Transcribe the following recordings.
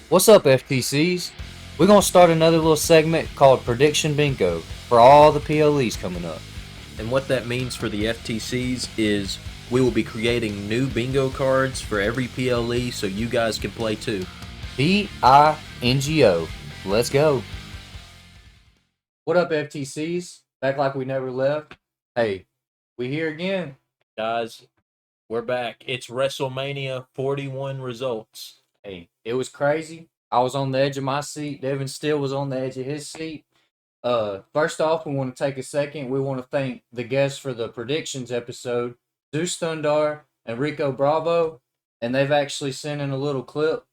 What's up, FTCs? We're going to start another little segment called Prediction Bingo for all the PLEs coming up. And what that means for the FTCs is we will be creating new bingo cards for every PLE so you guys can play too. BINGO. Let's go. What up, FTCs? Back like we never left. Hey, we here again. Guys, we're back. It's WrestleMania 41 results. Hey, it was crazy. I was on the edge of my seat. Devin still was on the edge of his seat. First off, we want to take a second. We want to thank the guests for the predictions episode, Zues, Thundar, and Rico Bravo. And they've actually sent in a little clip,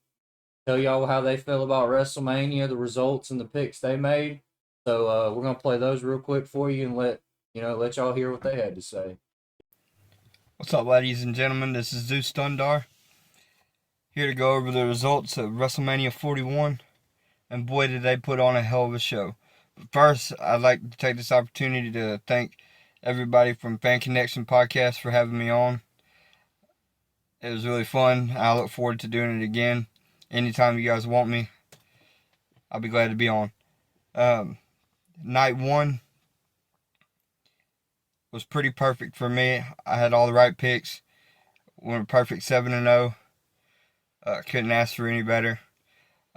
tell y'all how they feel about WrestleMania, the results, and the picks they made. So we're gonna play those real quick for you and let y'all hear what they had to say. What's up, ladies and gentlemen? This is Zues Thundar, here to go over the results of WrestleMania 41, and boy did they put on a hell of a show. But first, I'd like to take this opportunity to thank everybody from Fan Connection Podcast for having me on. It was really fun. I look forward to doing it again. Anytime you guys want me, I'll be glad to be on. Night one was pretty perfect for me. I had all the right picks. Went a perfect 7-0. Couldn't ask for any better.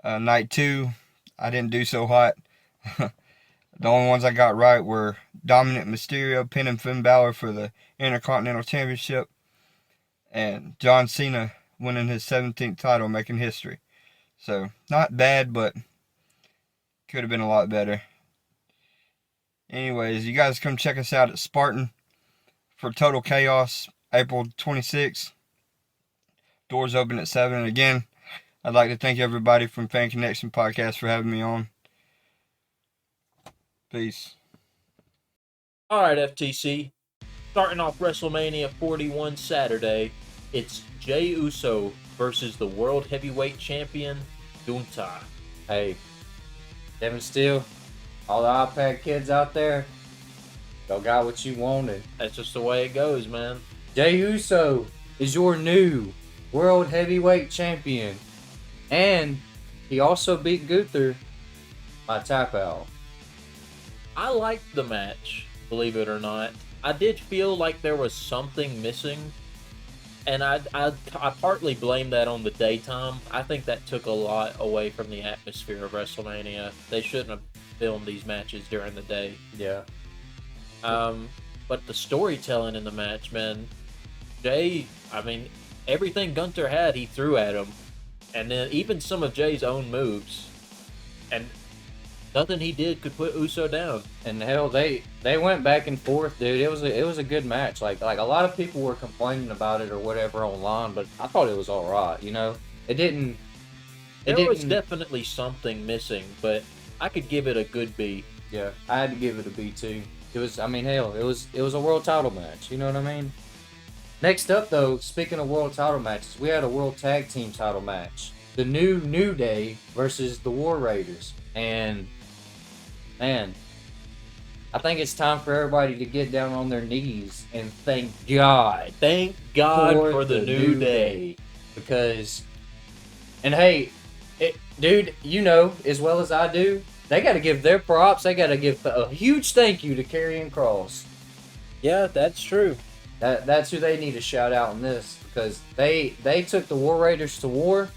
Night two, I didn't do so hot. The only ones I got right were Dominant Mysterio pinning Finn Balor for the Intercontinental Championship, and John Cena winning his 17th title, making history. So, not bad, but could have been a lot better. Anyways, you guys come check us out at Spartan for Total Chaos, April 26th. Doors open at 7. And again, I'd like to thank everybody from Fan Connection Podcast for having me on. Peace. All right, FTC. Starting off WrestleMania 41 Saturday, it's Jey Uso versus the World Heavyweight Champion, Thundar. Hey, Devin Steele, all the iPad kids out there, y'all got what you wanted. That's just the way it goes, man. Jey Uso is your new World Heavyweight Champion. And he also beat Gunther by tap out. I liked the match, believe it or not. I did feel like there was something missing, and I partly blame that on the daytime. I think that took a lot away from the atmosphere of WrestleMania. They shouldn't have filmed these matches during the day. Yeah. But the storytelling in the match, man, Jey, I mean, everything Gunther had, he threw at him. And then even some of Jay's own moves. And nothing he did could put Uso down. And hell, they went back and forth, dude. It was a good match. Like a lot of people were complaining about it or whatever online, but I thought it was all right. You know, There was definitely something missing, but I could give it a good B. Yeah, I had to give it a B too. It was, I mean, hell, it was a world title match. You know what I mean? Next up, though, speaking of world title matches, we had a world tag team title match. The New Day versus the War Raiders. And, man, I think it's time for everybody to get down on their knees and thank God. Thank God for the New Day. Because, and hey, dude, you know as well as I do, they got to give their props. They got to give a huge thank you to Karrion Kross. Yeah, that's true. That's who they need to shout out in this, because they took the War Raiders to war,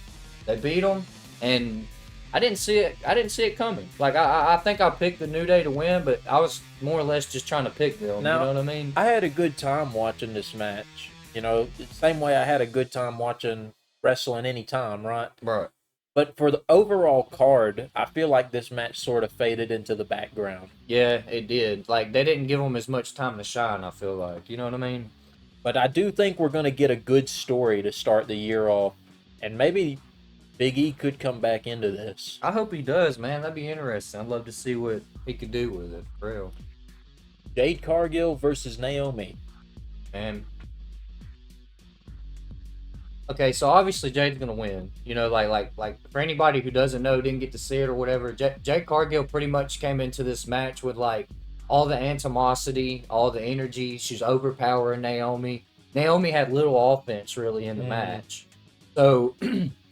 they beat them, and I didn't see it coming. Like I think I picked the New Day to win, but I was more or less just trying to pick them. Now, you know what I mean? I had a good time watching this match. You know, the same way I had a good time watching wrestling anytime, right? Right. But for the overall card, I feel like this match sort of faded into the background. Yeah, it did. Like, they didn't give them as much time to shine, I feel like. You know what I mean? But I do think we're going to get a good story to start the year off. And maybe Big E could come back into this. I hope he does, man. That'd be interesting. I'd love to see what he could do with it, for real. Jade Cargill versus Naomi. And okay, so obviously Jade's gonna win. You know, like for anybody who doesn't know, didn't get to see it or whatever, Jade Cargill pretty much came into this match with like all the animosity, all the energy. She's overpowering Naomi. Naomi had little offense really in the match. So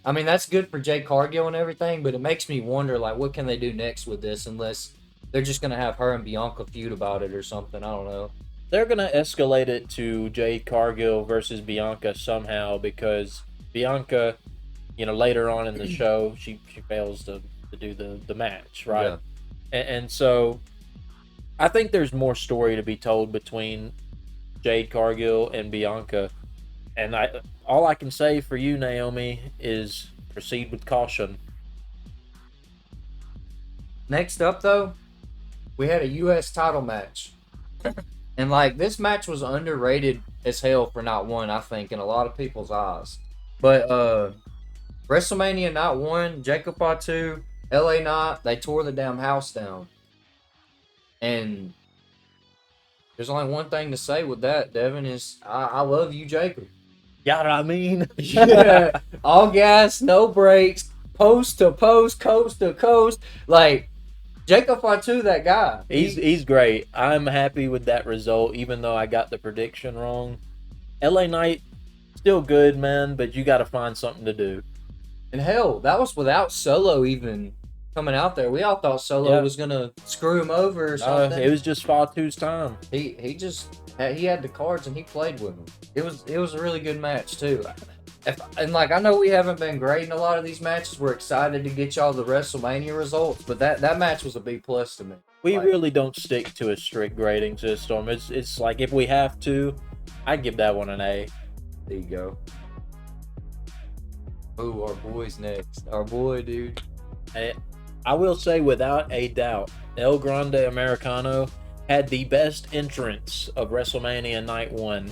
I mean, that's good for Jade Cargill and everything, but it makes me wonder, like, what can they do next with this unless they're just going to have her and Bianca feud about it or something. I don't know. They're gonna escalate it to Jade Cargill versus Bianca somehow because Bianca, later on in the show, she fails to do the match, right? Yeah. And so I think there's more story to be told between Jade Cargill and Bianca. And all I can say for you, Naomi, is proceed with caution. Next up, though, we had a U.S. title match. And, like, this match was underrated as hell for not one, I think, in a lot of people's eyes. But, WrestleMania not one, Jacob Fatu, LA Knight, they tore the damn house down. And there's only one thing to say with that, Devin, is I love you, Jacob. You know what I mean? Yeah. All gas, no brakes, post to post, coast to coast. Like, Jacob Fatu, that guy. He's great. I'm happy with that result, even though I got the prediction wrong. LA Knight, still good, man, but you got to find something to do. And hell, that was without Solo even coming out there. We all thought Solo was gonna screw him over or something. It was just Fatu's time. He had the cards and he played with them. It was a really good match too. And like, I know we haven't been grading a lot of these matches. We're excited to get y'all the WrestleMania results, but that match was a B+ to me. We really don't stick to a strict grading system. It's like if we have to, I'd give that one an A. There you go. Oh, our boy's next. Our boy, dude. I will say without a doubt, El Grande Americano had the best entrance of WrestleMania Night 1.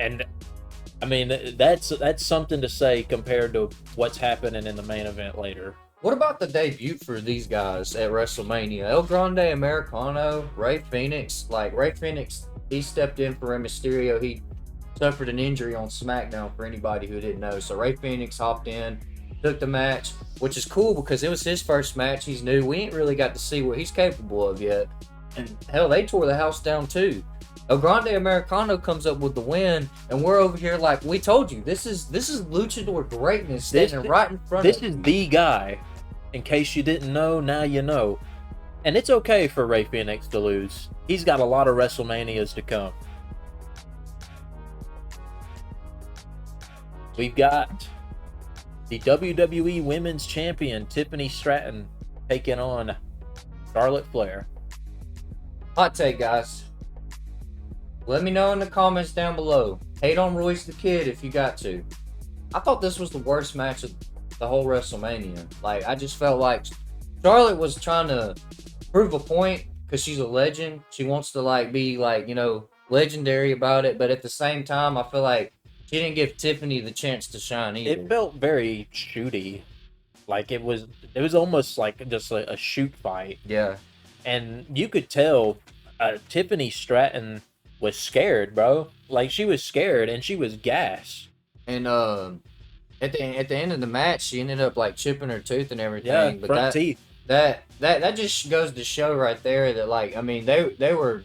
And I mean, that's something to say compared to what's happening in the main event later. What about the debut for these guys at WrestleMania? El Grande Americano, Rey Fenix. Like, Rey Fenix, he stepped in for Rey Mysterio. He suffered an injury on SmackDown for anybody who didn't know. So Rey Fenix hopped in, took the match, which is cool because it was his first match. He's new. We ain't really got to see what he's capable of yet. And hell, they tore the house down too. El Grande Americano comes up with the win, and we're over here like, we told you, this is luchador greatness standing right in front of you. This is the guy. In case you didn't know, now you know. And it's okay for Rey Fenix to lose. He's got a lot of WrestleManias to come. We've got the WWE Women's Champion, Tiffany Stratton, taking on Charlotte Flair. Hot take, guys. Let me know in the comments down below. Hate on Royce the Kid if you got to. I thought this was the worst match of the whole WrestleMania. Like, I just felt like Charlotte was trying to prove a point because she's a legend. She wants to, like, be, like, legendary about it. But at the same time, I feel like she didn't give Tiffany the chance to shine either. It felt very shooty. Like, it was almost like just a shoot fight. Yeah. And you could tell Tiffany Stratton was scared, bro. Like, she was scared and she was gassed. And at the end of the match, she ended up like chipping her tooth and everything. Yeah, but front teeth. That just goes to show right there that, like, I mean, they were,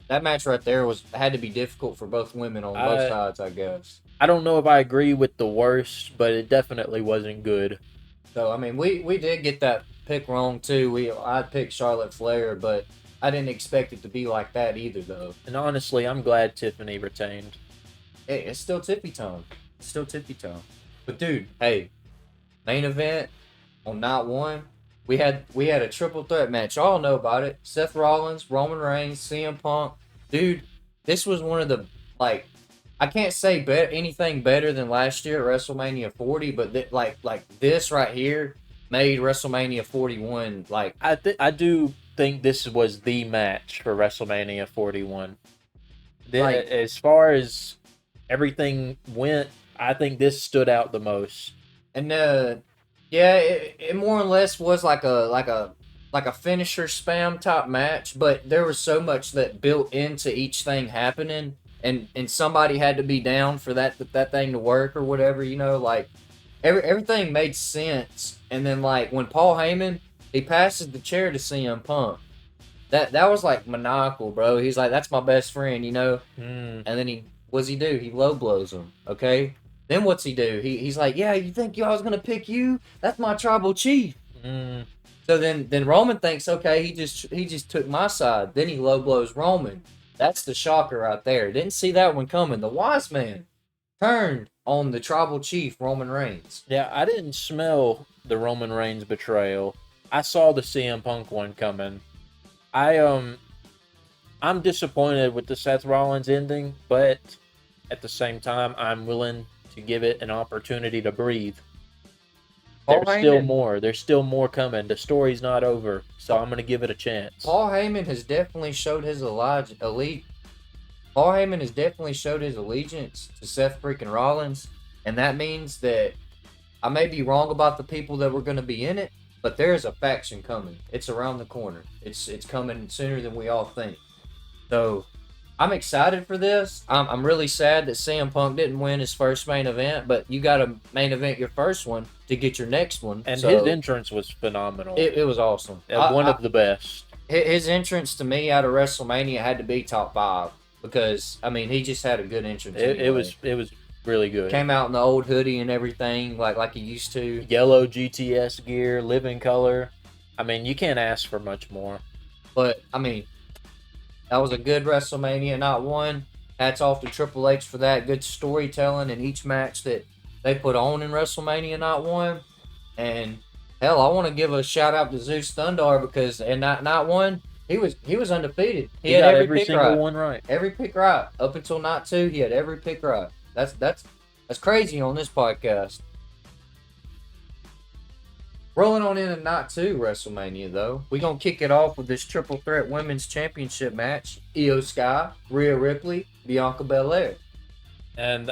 that match right there had to be difficult for both women on both sides, I guess. I don't know if I agree with the worst, but it definitely wasn't good. So I mean, we did get that pick wrong too. I picked Charlotte Flair, but I didn't expect it to be like that either, though. And honestly, I'm glad Tiffany retained. Hey, it's still Tippy time. It's still Tippy time. But dude, hey, main event on night 1, we had a triple threat match. Y'all know about it. Seth Rollins, Roman Reigns, CM Punk. Dude, this was one of the, like, I can't say anything better than last year at WrestleMania 40, but like this right here made WrestleMania 41 like. I do think this was the match for WrestleMania 41. As far as everything went, I think this stood out the most. And yeah, it more or less was like a finisher spam type match, but there was so much that built into each thing happening, and somebody had to be down for that thing to work or whatever, like everything made sense. And then, like, when Paul Heyman, he passes the chair to CM Punk, that was like maniacal, bro. He's like, that's my best friend, And then he do? He low blows him, okay? Then what's he do? He's like, yeah, you think I was gonna pick you? That's my tribal chief. Mm, So then Roman thinks, okay, he just took my side. Then he low blows Roman. That's the shocker right there. Didn't see that one coming. The wise man turned on the tribal chief Roman Reigns. yeah, I didn't smell the Roman Reigns betrayal. I saw the CM Punk one coming. I'm disappointed with the Seth Rollins ending, but at the same time, I'm willing to give it an opportunity to breathe. Paul There's still Heyman, more. There's still more coming. The story's not over, so I'm going to give it a chance. Paul Heyman has definitely showed his Paul Heyman has definitely showed his allegiance to Seth freaking Rollins, and that means that I may be wrong about the people that were going to be in it, but there is a faction coming. It's around the corner. It's coming sooner than we all think. So I'm excited for this. I'm really sad that CM Punk didn't win his first main event, but you got to main event your first one to get your next one. And so his entrance was phenomenal. it was awesome. One of the best. His entrance to me out of WrestleMania had to be top 5 because I mean he just had a good entrance. It was really good. Came out in the old hoodie and everything like he used to. Yellow GTS gear, living color. I mean, you can't ask for much more. But I mean, that was a good WrestleMania, not one. Hats off to Triple H for that. Good storytelling in each match that they put on in WrestleMania, not one. And hell, I want to give a shout out to Zeus Thundar because in not one, he was undefeated. He had got every pick single right. one right. Every pick right. Up until night 2, he had every pick right. That's crazy on this podcast. Rolling on into night 2 WrestleMania though. We're gonna kick it off with this triple threat women's championship match. Io Sky, Rhea Ripley, Bianca Belair. And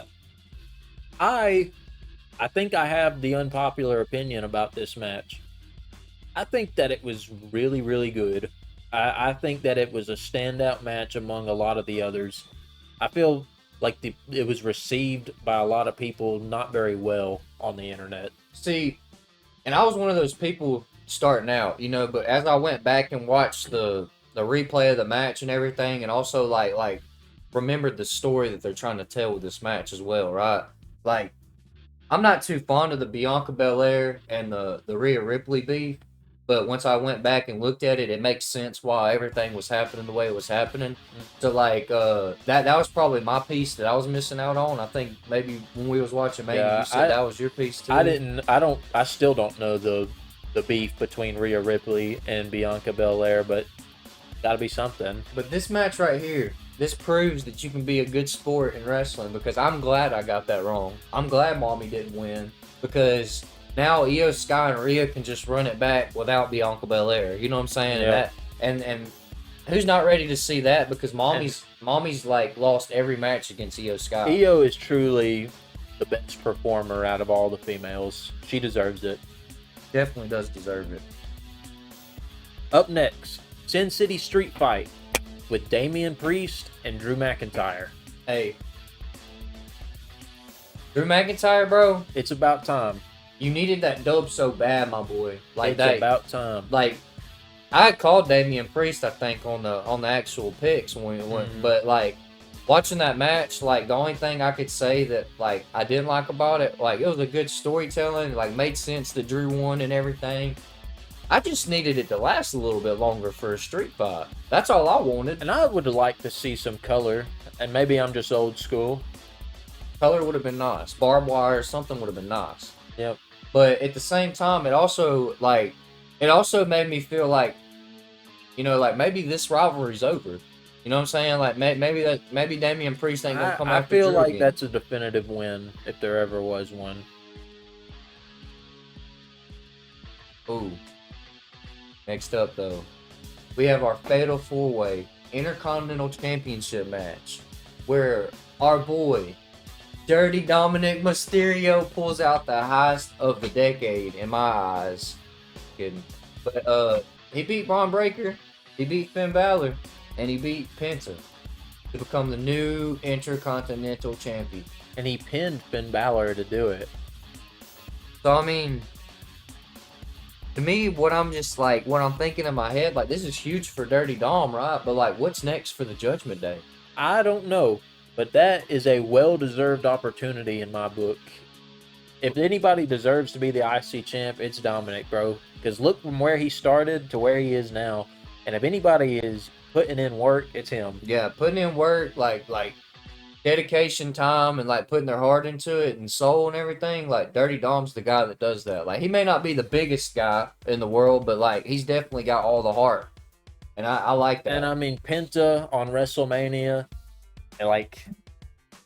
I think I have the unpopular opinion about this match. I think that it was really, really good. I think that it was a standout match among a lot of the others. I feel like it was received by a lot of people not very well on the internet. See, and I was one of those people starting out, but as I went back and watched the replay of the match and everything, and also like remembered the story that they're trying to tell with this match as well, right? Like, I'm not too fond of the Bianca Belair and the Rhea Ripley beef, but once I went back and looked at it, it makes sense why everything was happening the way it was happening. So like that was probably my piece that I was missing out on. I think maybe when we was watching, maybe you said that was your piece too. I still don't know the beef between Rhea Ripley and Bianca Belair, but gotta be something. But this match right here, this proves that you can be a good sport in wrestling because I'm glad I got that wrong. I'm glad Mommy didn't win because now Io Sky and Rhea can just run it back without Bianca Belair. You know what I'm saying? Yeah. And who's not ready to see that because Mommy's like lost every match against Io Sky. Io is truly the best performer out of all the females. She deserves it. Definitely does deserve it. Up next, Sin City Street Fight with Damian Priest and Drew McIntyre. Hey, Drew McIntyre, bro, It's about time. you needed that dub so bad, my boy. Like It's that. about time. Like, I had called Damian Priest, I think, on the actual picks when we went, but like watching that match, like the only thing I could say that like I didn't like about it, like it was a good storytelling, like made sense that Drew won and everything. I just needed it to last a little bit longer for a street fight. That's all I wanted. And I would like to see some color, and maybe I'm just old school. Color would have been nice. Barbed wire or something would have been nice. Yep. But at the same time, it also made me feel like, like maybe this rivalry's over. You know what I'm saying? Like maybe Damian Priest ain't gonna come I after feel Drew like again. that's a definitive win if there ever was one. Ooh. Next up, though, we have our Fatal 4-Way Intercontinental Championship match, where our boy, Dirty Dominic Mysterio, pulls out the heist of the decade, in my eyes. Kidding. But he beat Braun Breaker, he beat Finn Balor, and he beat Penta to become the new Intercontinental Champion. And he pinned Finn Balor to do it. So, I mean, to me, what I'm thinking in my head, like, this is huge for Dirty Dom, right? But, like, what's next for the Judgment Day? I don't know. But that is a well-deserved opportunity in my book. If anybody deserves to be the IC champ, it's Dominic, bro. Because look from where he started to where he is now. And if anybody is putting in work, it's him. Yeah, putting in work, like dedication, time, and like putting their heart into it and soul and everything. Like Dirty Dom's the guy that does that. Like he may not be the biggest guy in the world, but like he's definitely got all the heart. And I like that. And I mean, Penta on WrestleMania, and like,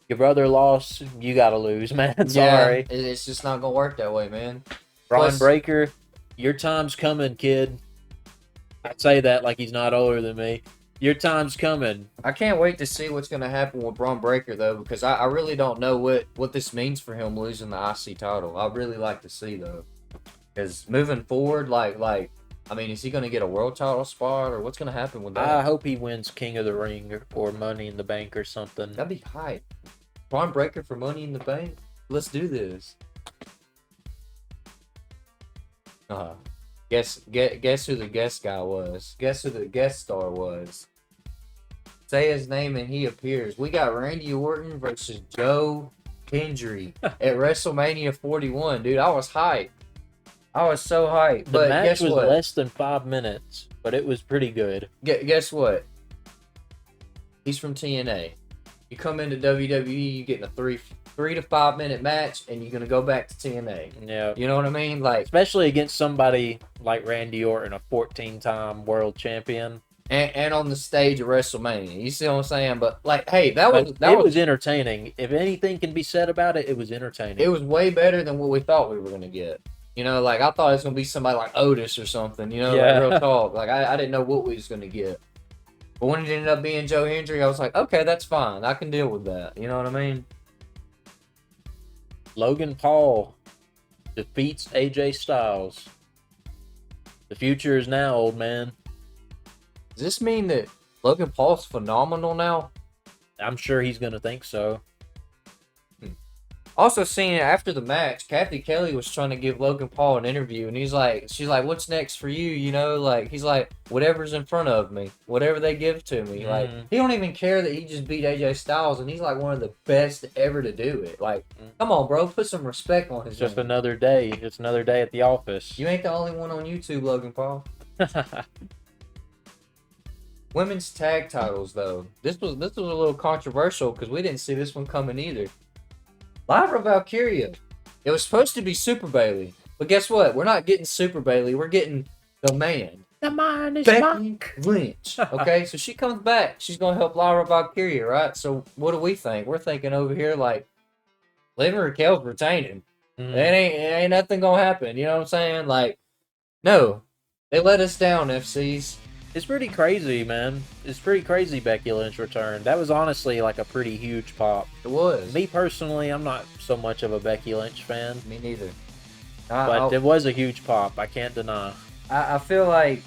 your brother lost, you gotta lose, man. Sorry. Yeah, it's just not gonna work that way, man. Braun Breaker, your time's coming, kid. I say that like he's not older than me. Your time's coming. I can't wait to see what's gonna happen with Braun Breaker though, because I really don't know what this means for him losing the IC title. I really like to see though, because moving forward, like I mean, is he gonna get a world title spot or what's gonna happen with that? I hope he wins King of the Ring or Money in the Bank or something. That'd be hype. Braun Breaker for Money in the Bank. Let's do this. Guess who the guest guy was? Guess who the guest star was? Say his name and he appears. We got Randy Orton versus Joe Hendry at WrestleMania 41. Dude, I was hyped. I was so hyped. The But match guess was what? less than 5 minutes, but it was pretty good. Guess what? He's from TNA. You come into WWE, you get in a 3 to 5 minute match, and you're gonna go back to TNA. Yeah. You know what I mean? Like, Especially against somebody like Randy Orton, a 14-time world champion. and on the stage of WrestleMania. You see what I'm saying? But like, hey, It was entertaining. If anything can be said about it, it was entertaining. it was way better than what we thought we were gonna get. You know, like I thought it was gonna be somebody like Otis or something. You know, Yeah. like real talk. Like I didn't know what we was gonna get. But when it ended up being Joe Hendry, I was like, okay, that's fine. I can deal with that. You know what I mean? Logan Paul defeats AJ Styles. The future is now, old man. Does this mean that Logan Paul's phenomenal now? I'm sure he's going to think so. Also, seeing it after the match, Kathy Kelly was trying to give Logan Paul an interview, and she's like, "What's next for you?" You know, like he's like, "Whatever's in front of me, whatever they give to me." Like he don't even care that he just beat AJ Styles, and he's like one of the best ever to do it. Like, come on, bro, put some respect on his It's just name. another day. It's another day at the office. You ain't the only one on YouTube, Logan Paul. Women's tag titles, though, this was a little controversial because we didn't see this one coming either. Lyra Valkyria. It was supposed to be Super Bailey, but guess what? We're not getting Super Bailey. We're getting the man, The man is Becky back. Lynch. Okay, so she comes back. She's gonna help Lyra Valkyria, right? So what do we think? We're thinking over here like, Liv and Raquel's retaining. Mm. It ain't nothing gonna happen. You know what I'm saying? Like, no, they let us down, FCs. It's pretty crazy, man. It's pretty crazy Becky Lynch returned. That was honestly like a pretty huge pop. It was. Me personally, I'm not so much of a Becky Lynch fan, Me neither. but it was a huge pop. I can't deny. I feel like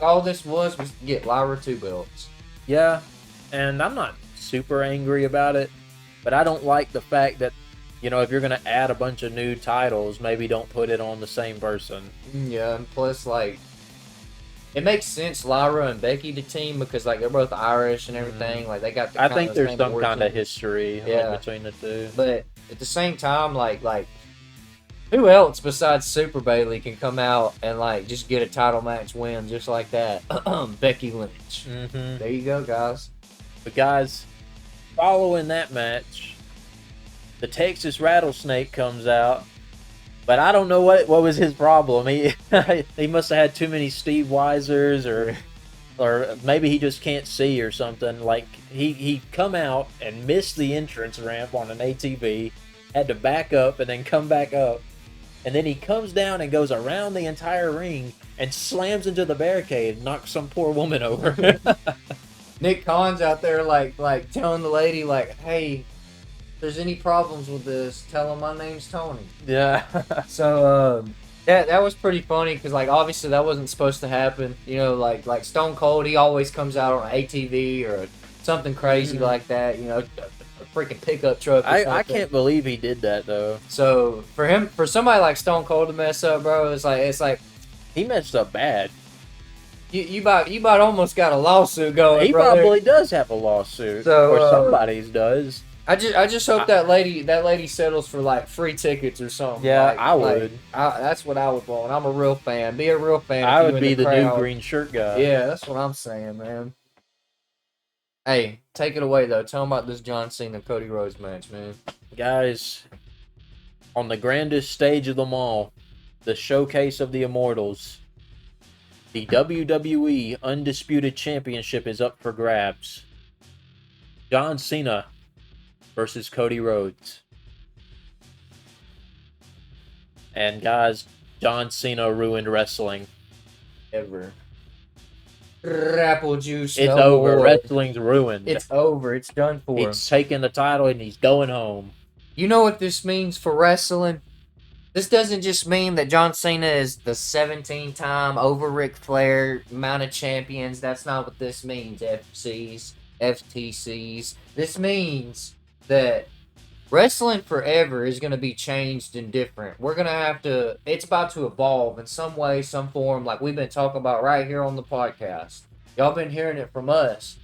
all this was to get Lyra 2 belts. Yeah, and I'm not super angry about it, but I don't like the fact that, you know, if you're going to add a bunch of new titles, maybe don't put it on the same person. Yeah, and plus, like, it makes sense Lyra and Becky to team because, like, they're both Irish and everything. Like, they got the I kinda think the there's same some kind of origin. history Yeah. between the two. But at the same time, like, who else besides Super Bailey can come out and, like, just get a title match win just like that? Becky Lynch. Mm-hmm. There you go, guys. But guys, following that match, the Texas Rattlesnake comes out, but I don't know what was his problem. He he must have had too many Steve Weisers, or maybe he just can't see or something. Like he come out and missed the entrance ramp on an ATV, had to back up and then come back up, and then he comes down and goes around the entire ring and slams into the barricade and knocks some poor woman over. Nick Khan's out there, like telling the lady, like, hey, if there's any problems with this, tell him my name's Tony. Yeah. So that was pretty funny because, like, obviously that wasn't supposed to happen. You know, like Stone Cold, he always comes out on an ATV or something crazy like that. You know, a freaking pickup truck. Or I something. can't believe he did that though. So for somebody like Stone Cold to mess up, bro, it's like He messed up bad. You about almost got a lawsuit going, He brother. probably does have a lawsuit, So, or somebody's does. I just hope that lady settles for like free tickets or something. Yeah, like, I would. That's what I would want. I'm a real fan. Be a real fan. I if would you be in the the new crowd. green shirt guy. Yeah, that's what I'm saying, man. Hey, take it away though. Tell them about this John Cena Cody Rhodes match, man. Guys, on the grandest stage of them all, the showcase of the Immortals, the WWE Undisputed Championship is up for grabs. John Cena versus Cody Rhodes. And guys, John Cena ruined wrestling. Ever. Apple juice. It's no over. more. Wrestling's ruined. It's over. It's done for. It's taking the title and he's going home. You know what this means for wrestling? This doesn't just mean that John Cena is the 17-time over Ric Flair amount of champions. That's not what this means, FTCs. This means that wrestling forever is going to be changed and different. We're going to have to, it's about to evolve in some way, some form, like we've been talking about right here on the podcast. Y'all been hearing it from us.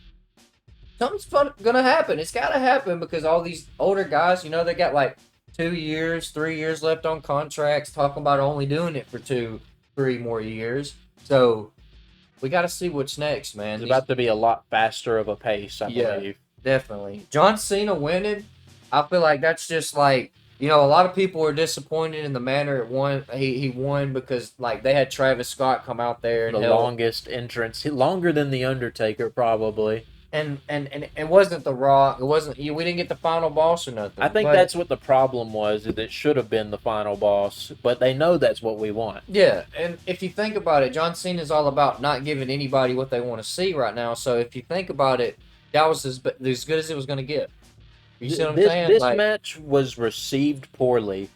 Something's going to happen. It's got to happen because all these older guys, you know, they got like 2 years, 3 years left on contracts, talking about only doing it for 2-3 more years. So we got to see what's next, man. It's about to be a lot faster of a pace, I believe. Definitely. John Cena winning, I feel like that's just like, you know, a lot of people were disappointed in the manner it won. He won because like they had Travis Scott come out there and The longest entrance, longer than the Undertaker probably. And it wasn't The Rock. It wasn't. We didn't get the final boss or nothing. I think that's what the problem was. Is it should have been the final boss, but they know that's what we want. Yeah, and if you think about it, John Cena is all about not giving anybody what they want to see right now. So if you think about it, that was as good as it was going to get. You see what I'm saying? This match was received poorly.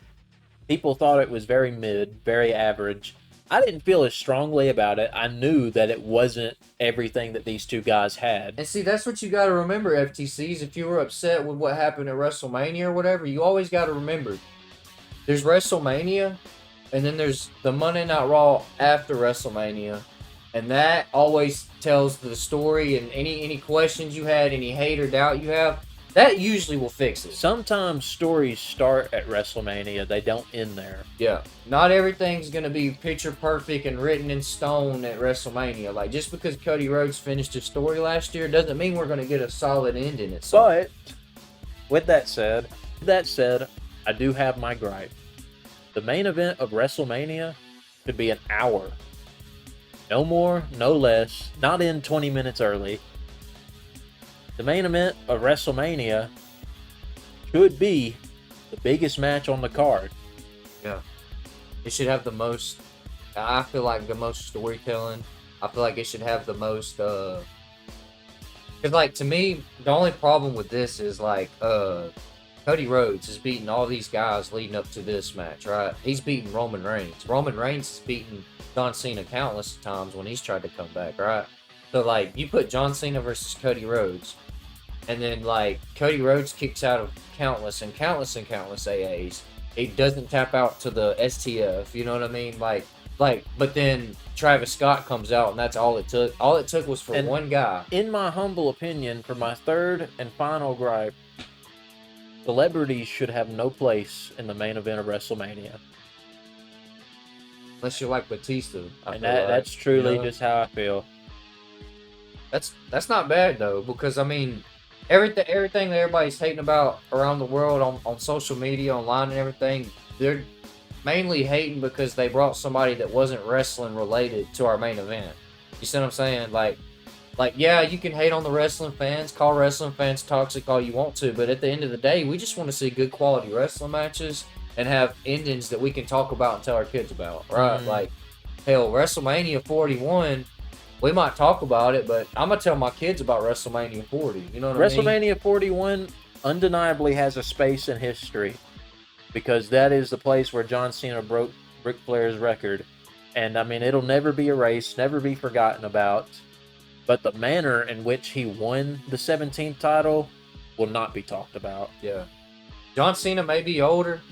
People thought it was very mid, very average. I didn't feel as strongly about it. I knew that it wasn't everything that these two guys had. And see, that's what you got to remember, FTCs. If you were upset with what happened at WrestleMania or whatever, you always got to remember. There's WrestleMania, and then there's the Monday Night Raw after WrestleMania. And that always tells the story, and any questions you had, any hate or doubt you have, that usually will fix it. Sometimes stories start at WrestleMania. They don't end there. Yeah. Not everything's going to be picture perfect and written in stone at WrestleMania. Like, just because Cody Rhodes finished his story last year doesn't mean we're going to get a solid ending at some But, with that said, I do have my gripe. The main event of WrestleMania could be an hour. No more, no less. Not in 20 minutes early. The main event of WrestleMania should be the biggest match on the card. Yeah. It should have the most, I feel like the most storytelling. I feel like it should have the most, because like to me, the only problem with this is like, Cody Rhodes is beating all these guys leading up to this match, right? He's beating Roman Reigns. Roman Reigns is beating John Cena countless times when he's tried to come back, right? So like, you put John Cena versus Cody Rhodes. And then, like, Cody Rhodes kicks out of countless AAs. He doesn't tap out to the STF, you know what I mean? Like, but then Travis Scott comes out, and that's all it took. All it took was for one guy. In my humble opinion, for my third and final gripe, celebrities should have no place in the main event of WrestleMania. Unless you're like Batista. That's truly just how I feel. That's not bad, though, because, I mean, everything that everybody's hating about around the world on social media, online and everything, they're mainly hating because they brought somebody that wasn't wrestling related to our main event. You see what I'm saying? Like yeah, you can hate on the wrestling fans, call wrestling fans toxic all you want to, but at the end of the day, we just want to see good quality wrestling matches and have endings that we can talk about and tell our kids about, right? Like, hell, WrestleMania 41... we might talk about it, but I'm going to tell my kids about WrestleMania 40. You know what I mean? WrestleMania 41 undeniably has a space in history because that is the place where John Cena broke Ric Flair's record. And, I mean, it'll never be erased, never be forgotten about. But the manner in which he won the 17th title will not be talked about. Yeah. John Cena may be older,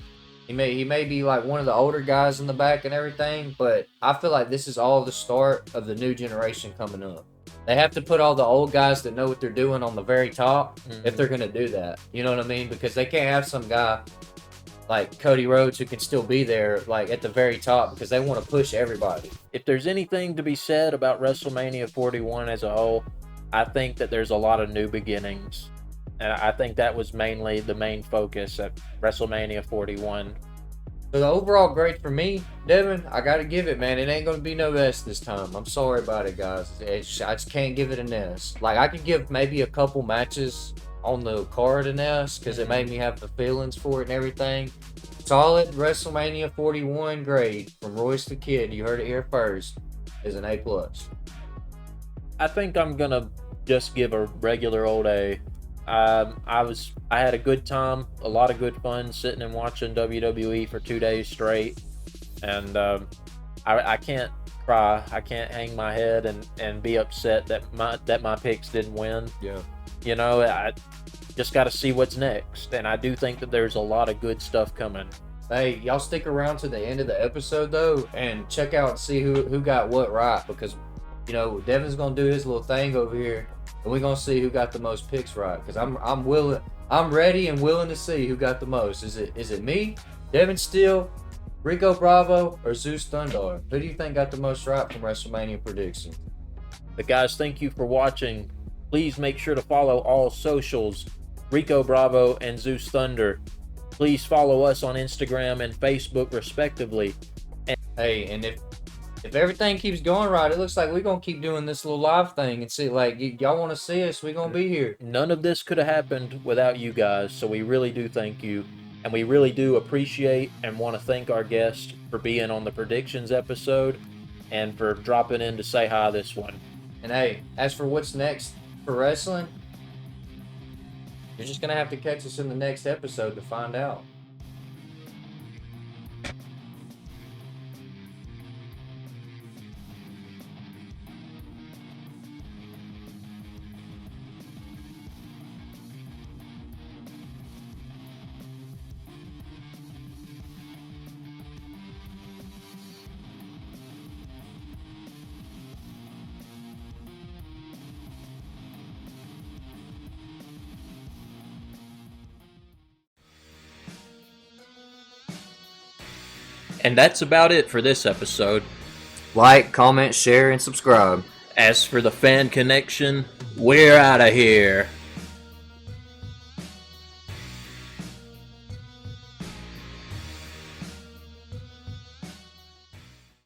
He may be like one of the older guys in the back and everything, but I feel like this is all the start of the new generation coming up. They have to put all the old guys that know what they're doing on the very top if they're gonna do that. You know what I mean? Because they can't have some guy like Cody Rhodes who can still be there like at the very top because they want to push everybody. If there's anything to be said about WrestleMania 41 as a whole, I think that there's a lot of new beginnings. And I think that was mainly the main focus at WrestleMania 41. So the overall grade for me, Devin, I gotta give it, man. It ain't gonna be no S this time. I'm sorry about it, guys. I just can't give it an S. Like I could give maybe a couple matches on the card an S because it made me have the feelings for it and everything. Solid WrestleMania 41 grade from Royce the Kid. You heard it here first. Is an A+. I think I'm gonna just give a regular old A. I had a good time, a lot of good fun sitting and watching WWE for 2 days straight, and I can't cry, I can't hang my head and be upset that my picks didn't win. Yeah. You know, I just got to see what's next, and I do think that there's a lot of good stuff coming. Hey, y'all stick around to the end of the episode though, and check out and see who got what right because, you know, Devin's gonna do his little thing over here. And we're gonna see who got the most picks right. Because I'm ready and willing to see who got the most. Is it me, Devin Steele, Rico Bravo, or Zues Thundar? Who do you think got the most right from WrestleMania predictions? But guys, thank you for watching. Please make sure to follow all socials, Rico Bravo and Zues Thundar. Please follow us on Instagram and Facebook respectively. Hey, and if everything keeps going right, it looks like we're gonna keep doing this little live thing and see, like, y'all want to see us, we're gonna be here. None of this could have happened without you guys, so we really do thank you. And we really do appreciate and want to thank our guest for being on the predictions episode and for dropping in to say hi this one. And hey, as for what's next for wrestling, you're just gonna have to catch us in the next episode to find out. And that's about it for this episode. Like, comment, share, and subscribe. As for the fan connection, we're out of here.